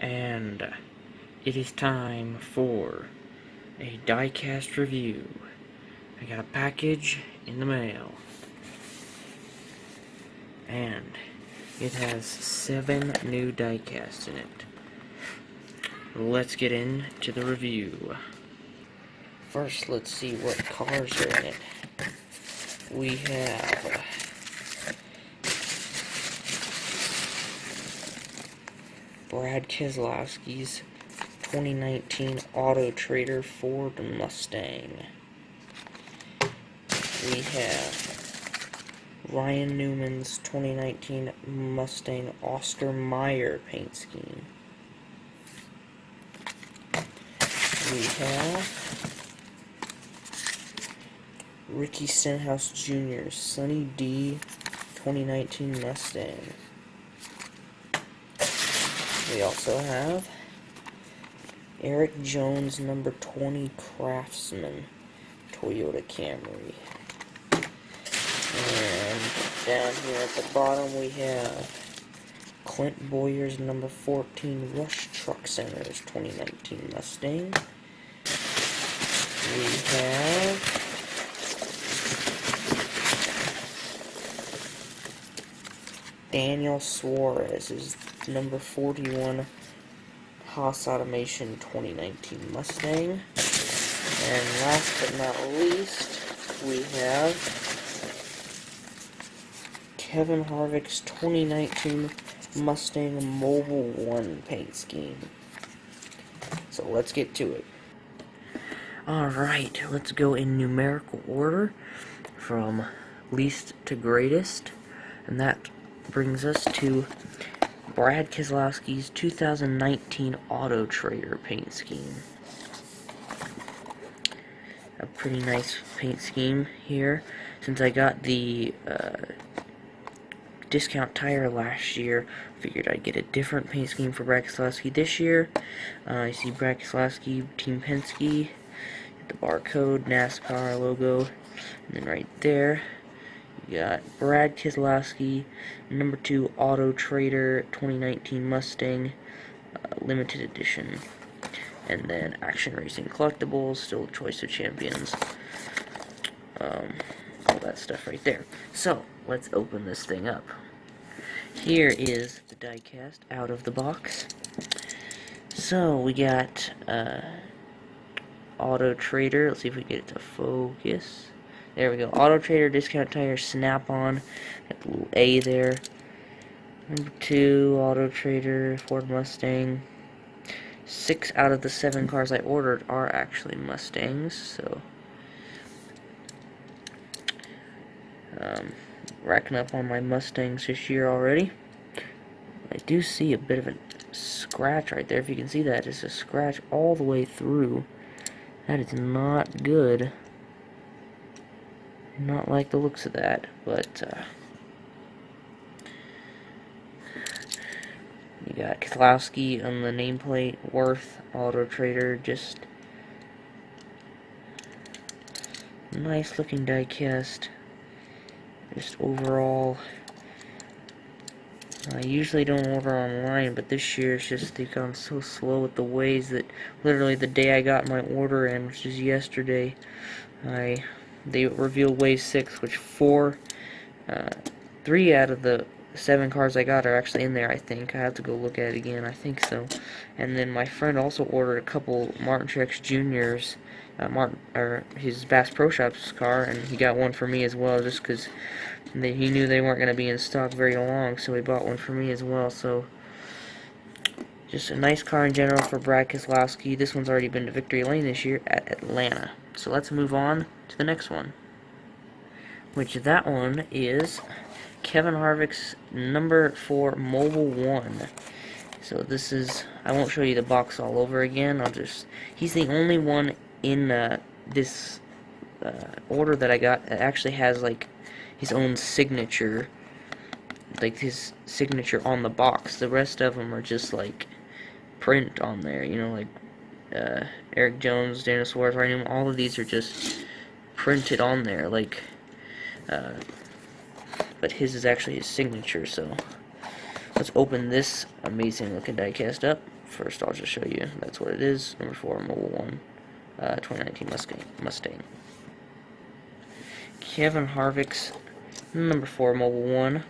And it is time for a diecast review. I got a package in the mail, and it has 7 new diecasts in it. Let's get into the review. First, let's see what cars are in it. We have Brad Keselowski's 2019 Auto Trader Ford Mustang. We have Ryan Newman's 2019 Mustang Oscar Mayer paint scheme. We have Ricky Stenhouse Jr.'s Sunny D 2019 Mustang. We also have Erik Jones number 20 Craftsman Toyota Camry. And down here at the bottom we have Clint Bowyer's number 14 Rush Truck Center's 2019 Mustang. We have Daniel Suarez's number 41 Haas Automation 2019 Mustang. And last but not least, we have Kevin Harvick's 2019 Mustang Mobile 1 paint scheme. So let's get to it. Alright, let's go in numerical order from least to greatest. And that brings us to Brad Keselowski's 2019 Auto Trader paint scheme. A pretty nice paint scheme here. Since I got the discount tire last year, figured I'd get a different paint scheme for Brad Keselowski this year. You see Brad Keselowski, Team Penske, the barcode, NASCAR logo, and then right there you got Brad Keselowski, number 2 Auto Trader 2019 Mustang, limited edition. And then Action Racing Collectibles, still Choice of Champions. All that stuff right there. So, let's open this thing up. Here is the diecast out of the box. So, we got Auto Trader. Let's see if we get it to focus. There we go. Auto Trader discount tire snap-on. Got the little A there. Number 2 Auto Trader Ford Mustang. 6 out of the 7 cars I ordered are actually Mustangs, so racking up on my Mustangs this year already. I do see a bit of a scratch right there. If you can see that, it's a scratch all the way through. That is not good. Not like the looks of that, but you got Keselowski on the nameplate, Worth, Auto Trader, just nice looking diecast. Just overall, I usually don't order online, but this year it's just they've gone so slow with the ways that literally the day I got my order in, which is yesterday, they revealed Wave 6, which 3 out of the 7 cars I got are actually in there, I think. I have to go look at it again, I think so. And then my friend also ordered a couple Martin Truex Jr.'s, his Bass Pro Shops car, and he got one for me as well, just because he knew they weren't going to be in stock very long, so he bought one for me as well. So, just a nice car in general for Brad Keselowski. This one's already been to Victory Lane this year at Atlanta. So let's move on to the next one, which that one is Kevin Harvick's number 4 Mobile 1. So this is, I won't show you the box all over again, he's the only one in this order that I got that actually has like his own signature, like his signature on the box. The rest of them are just like print on there, you know, like Erik Jones, Daniel Suarez, Ryan, all of these are just printed on there, like but his is actually his signature, so let's open this amazing looking diecast up. First, I'll just show you. That's what it is. Number 4, Mobile 1, 2019 Mustang. Kevin Harvick's number 4, Mobile 1,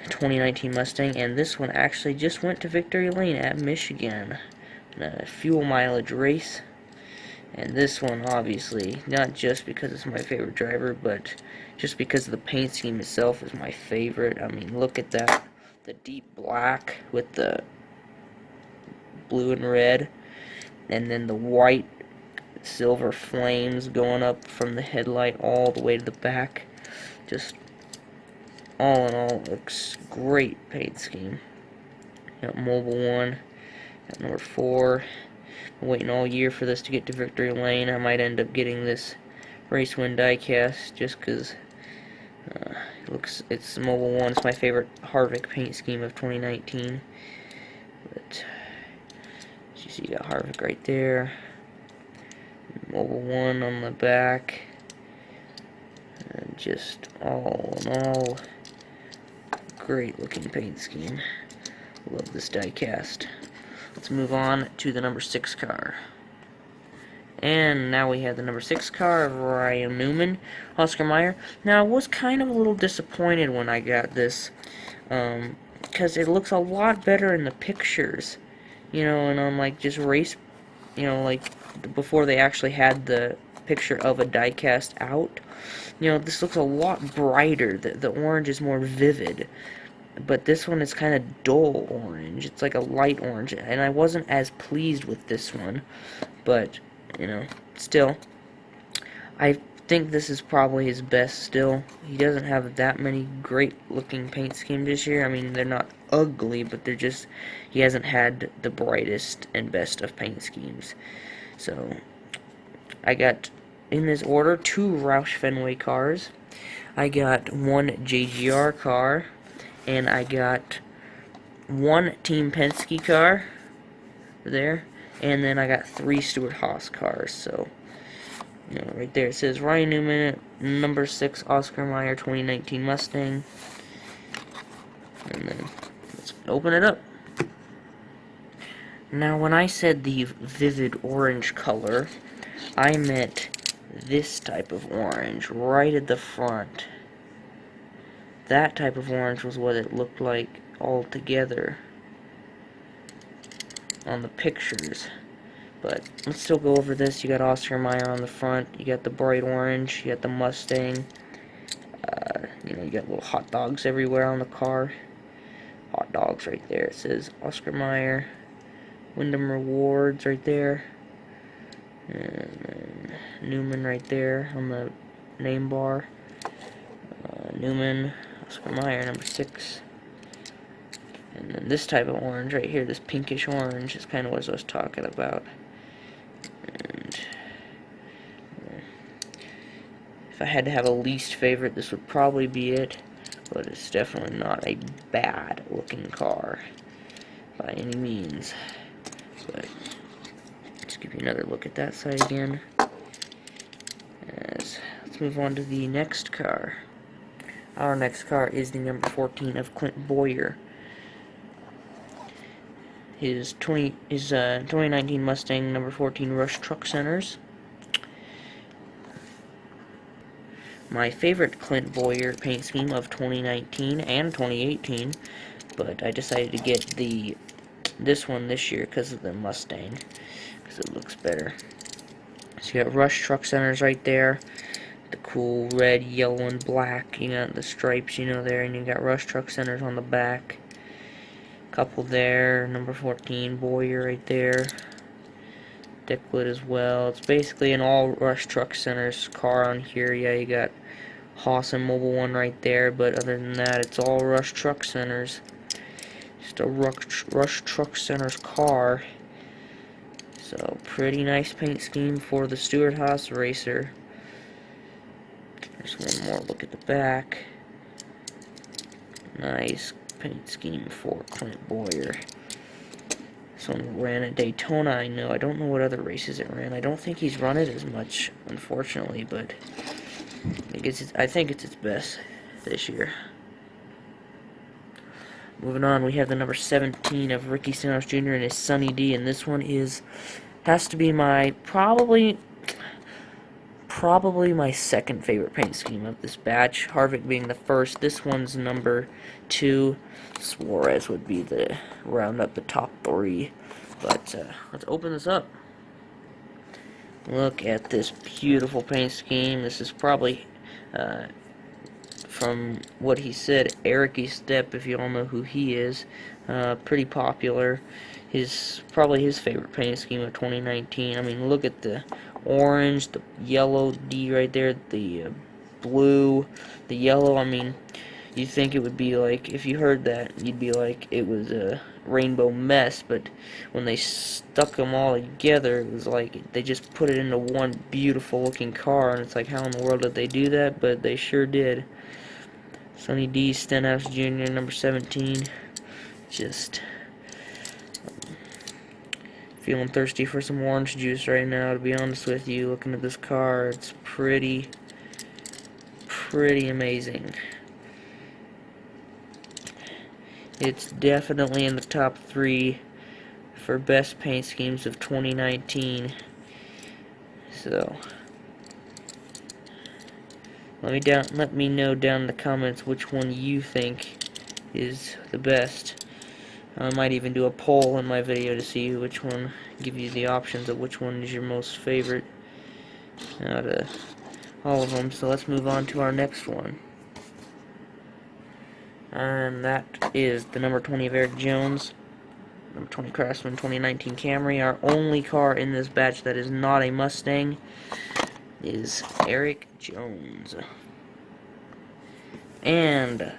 2019 Mustang, and this one actually just went to victory lane at Michigan in a fuel mileage race. And this one, obviously, not just because it's my favorite driver, but just because the paint scheme itself is my favorite. I mean, look at that, the deep black with the blue and red, and then the white silver flames going up from the headlight all the way to the back. Just all in all, looks great paint scheme. Got Mobile 1, got number 4. Been waiting all year for this to get to victory lane. I might end up getting this race win diecast just because it's Mobile 1. It's my favorite Harvick paint scheme of 2019. But as you see, you got Harvick right there. Mobile 1 on the back. And just all in all, great looking paint scheme. Love this diecast. Let's move on to the number 6 car. And now we have the number 6 car of Ryan Newman, Oscar Mayer. Now, I was kind of a little disappointed when I got this, because it looks a lot better in the pictures, you know, and on, like, just race, you know, like, before they actually had the picture of a diecast out. You know, this looks a lot brighter. The orange is more vivid. But this one is kind of dull orange. It's like a light orange, and I wasn't as pleased with this one. But, you know, still, I think this is probably his best still. He doesn't have that many great looking paint schemes this year. I mean, they're not ugly, but they're just, he hasn't had the brightest and best of paint schemes. So, I got, in this order, 2 Roush Fenway cars. I got 1 JGR car. And I got 1 Team Penske car there, and then I got 3 Stewart-Haas cars. So, you know, right there it says Ryan Newman, number 6 Oscar Mayer 2019 Mustang. And then let's open it up. Now, when I said the vivid orange color, I meant this type of orange right at the front. That type of orange was what it looked like all together on the pictures. But let's still go over this. You got Oscar Mayer on the front. You got the bright orange. You got the Mustang. You know, you got little hot dogs everywhere on the car. Hot dogs right there. It says Oscar Mayer. Wyndham Rewards right there. And then Newman right there on the name bar. Newman. Oscar Mayer, number 6. And then this type of orange right here, this pinkish orange, is kind of what I was talking about. And if I had to have a least favorite, this would probably be it. But it's definitely not a bad looking car by any means. But let's give you another look at that side again. Let's move on to the next car. Our next car is the number 14 of Clint Bowyer. His 2019 Mustang number 14 Rush Truck Centers. My favorite Clint Bowyer paint scheme of 2019 and 2018, but I decided to get this one this year because of the Mustang, because it looks better. So you got Rush Truck Centers right there. The cool red, yellow, and black. You got the stripes, you know, there, and you got Rush Truck Centers on the back. Couple there, number 14, Bowyer right there. Dickwood as well. It's basically an all Rush Truck Centers car on here. Yeah, you got Haas and Mobile 1 right there, but other than that, it's all Rush Truck Centers. Just a Rush Truck Centers car. So, pretty nice paint scheme for the Stewart-Haas racer. There's one more look at the back. Nice paint scheme for Clint Bowyer. This one ran at Daytona, I know. I don't know what other races it ran. I don't think he's run it as much, unfortunately, but I think it's its best this year. moving on, we have the number 17 of Ricky Stenhouse Jr. and his Sunny D, and this one has to be my probably my second favorite paint scheme of this batch. Harvick being the first. This one's number 2. Suarez would be the round up the top 3. But let's open this up. Look at this beautiful paint scheme. This is probably, from what he said, Erik Step, if you all know who he is. Pretty popular. Probably his favorite paint scheme of 2019. I mean, look at the orange, the yellow D right there, the blue, the yellow. I mean, you'd think it would be like, if you heard that, you'd be like it was a rainbow mess, but when they stuck them all together, it was like they just put it into one beautiful looking car, and it's like, how in the world did they do that? But they sure did. Sunny D, Stenhouse Jr., number 17. Just feeling thirsty for some orange juice right now, to be honest with you. Looking at this car, it's pretty amazing. It's definitely in the top 3 for best paint schemes of 2019. So let me know down in the comments which one you think is the best. I might even do a poll in my video to see which one, give you the options of which one is your most favorite out of all of them. So let's move on to our next one. And that is the number 20 of Erik Jones. Number 20 Craftsman 2019 Camry. Our only car in this batch that is not a Mustang is Erik Jones. And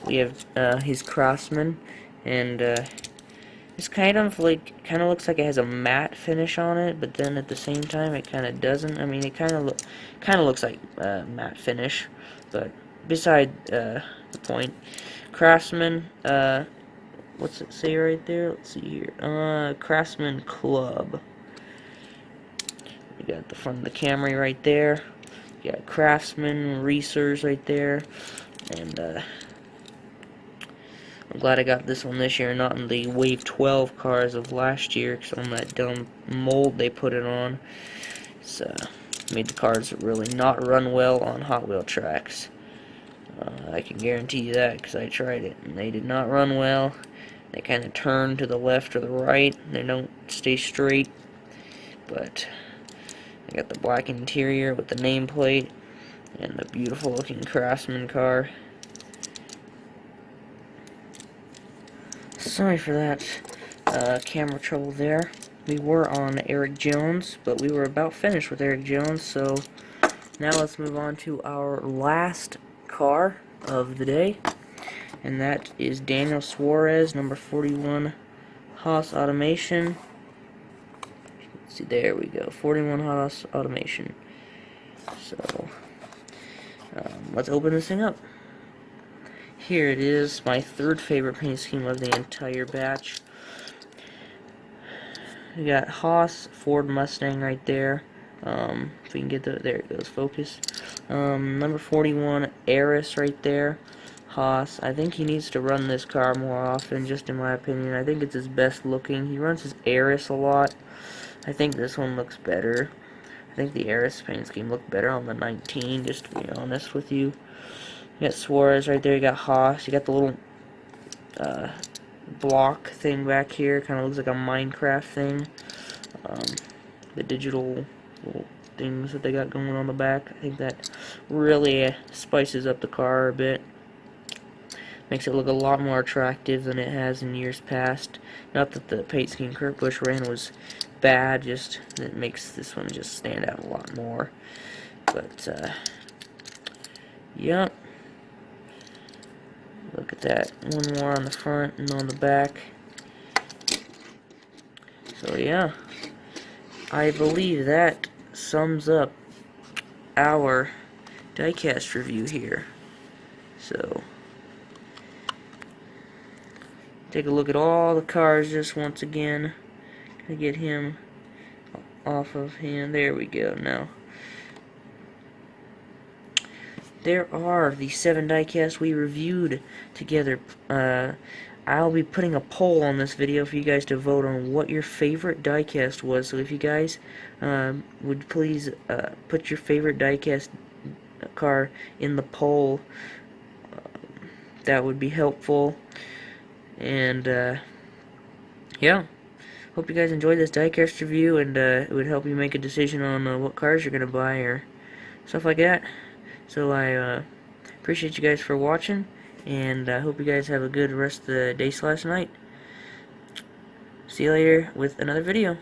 we have his Craftsman, and it's kind of looks like it has a matte finish on it, but then at the same time it kind of doesn't. I mean, it kind of looks like matte finish, but beside the point. Craftsman, what's it say right there? Let's see here. Craftsman Club. You got the front of the Camry right there. You got Craftsman Racers right there, and I'm glad I got this one this year, not in the Wave 12 cars of last year, because on that dumb mold they put it on. It's made the cars really not run well on Hot Wheel tracks. I can guarantee you that, because I tried it, and they did not run well. They kind of turn to the left or the right. They don't stay straight. But I got the black interior with the nameplate and the beautiful looking Craftsman car. Sorry for that camera trouble there. We were on Erik Jones, but we were about finished with Erik Jones, so now let's move on to our last car of the day, and that is Daniel Suarez, number 41 Haas Automation. Let's see, there we go, 41 Haas Automation. So let's open this thing up. Here it is, my third favorite paint scheme of the entire batch. We got Haas, Ford Mustang right there. If we can get there it goes, focus. Number 41, Eris right there. Haas. I think he needs to run this car more often, just in my opinion. I think it's his best looking. He runs his Eris a lot. I think this one looks better. I think the Eris paint scheme looked better on the 19, just to be honest with you. You got Suarez right there, you got Haas, you got the little block thing back here, kind of looks like a Minecraft thing. The digital little things that they got going on the back, I think that really spices up the car a bit. Makes it look a lot more attractive than it has in years past. Not that the paint scheme Kurt Busch ran was bad, just it makes this one just stand out a lot more. But yep. Look at that. One more on the front and on the back. So yeah, I believe that sums up our diecast review here. So take a look at all the cars just once again. Gotta get him off of him. There we go now. There are the 7 diecasts we reviewed together. I'll be putting a poll on this video for you guys to vote on what your favorite diecast was. So if you guys would please put your favorite diecast car in the poll, that would be helpful. And yeah, hope you guys enjoyed this diecast review, and it would help you make a decision on what cars you're gonna buy or stuff like that. So I appreciate you guys for watching, and I hope you guys have a good rest of the day/night. See you later with another video.